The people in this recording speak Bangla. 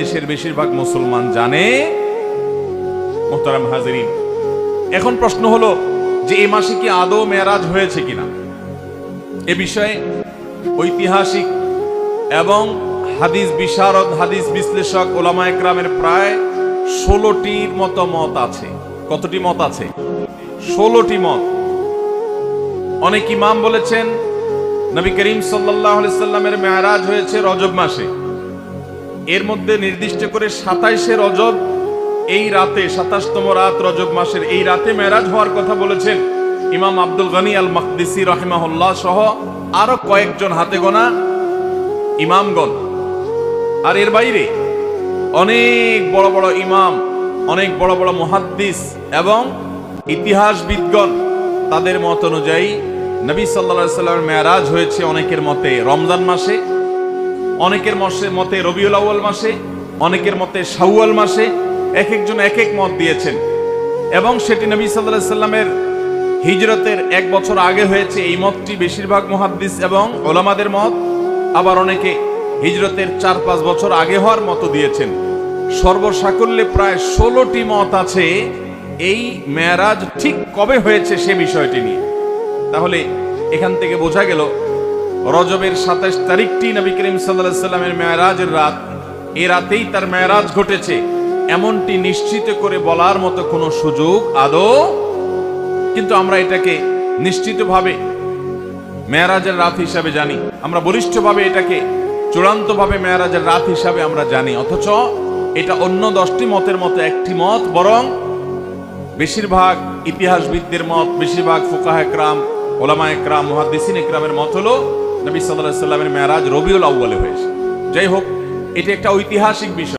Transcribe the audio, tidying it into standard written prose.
দেশের বেশিরভাগ মুসলমান জানে। মুহতারাম হাজিরিন, এখন প্রশ্ন হলো যে এই মাসে কি আদৌ মেরাজ হয়েছে কিনা। এ বিষয়ে ঐতিহাসিক এবং হাদিস বিশারদ, হাদিস বিশ্লেষক, ওলামা একরামের প্রায় 16টির মতো মত আছে। কতটি মত আছে? 16টি মত। অনেক ইমাম বলেছেন নবী করিম সাল্লাল্লাহু আলাইহি সাল্লামের মেরাজ হয়েছে রজব মাসে। এর মধ্যে নির্দিষ্ট করে 27শে রজব এই রাতে, 27তম রাত রজব মাসের এই রাতে মেরাজ হওয়ার কথা বলেছেন ইমাম আব্দুল গনি আল মাকদিসি রাহিমাহুল্লাহ সহ আরো কয়েকজন হাতে গোনা ইমামগণ। আর এর বাইরে অনেক বড় বড় ইমাম, অনেক বড় বড় মুহাদ্দিস এবং ইতিহাসবিদগণ তাদের মত অনুযায়ী নবী সাল্লাল্লাহু আলাইহি সাল্লামের মেরাজ হয়েছে অনেকের মতে রমজান মাসে, অনেকের মতে রবিউল আউয়াল মাসে, অনেকের মতে শাওয়াল মাসে। এক একজন এক এক মত দিয়েছেন এবং সেটি নবী সাল্লাল্লাহু আলাইহি সাল্লামের হিজরতের 1 বছর আগে হয়েছে, এই মতটি বেশিরভাগ মুহাদ্দিস এবং ওলামাদের মত। আবার অনেকে হিজরতের 4-5 বছর আগে হওয়ার মত দিয়েছেন। সর্বসাকল্যে প্রায় 16টি মত আছে এই মেরাজ ঠিক কবে হয়েছে সে বিষয়টি নিয়ে। তাহলে এখান থেকে বোঝা গেল রজবের 27 তারিখটি নবী করিম সাল্লাল্লাহু আলাইহি সাল্লামের মেরাজের রাত। এই রাতেই তার মেরাজ ঘটেছে এমনটি নিশ্চিত করে বলার মতো কোনো সুযোগ আদৌ, কিন্তু আমরা এটাকে নিশ্চিতভাবে মেরাজের রাত হিসাবে জানি। আমরা বলিষ্ঠভাবে এটাকে চূড়ান্তভাবে মেরাজের রাত হিসাবে আমরা জানি, অথচ এটা অন্য 10টি মতের মতো একটি মত। বরং বেশিরভাগ ইতিহাসবিদদের মত, বেশিরভাগ ফুকাহা একরাম, ওলামা একরাম, মুহাদ্দিসিন একরামের মত হলো নবী সাল্লাল্লাহু আলাইহি সাল্লামের মেরাজ রবিউল আউয়ালে হয়েছে। যাই হোক, এটা একটা ঐতিহাসিক বিষয়।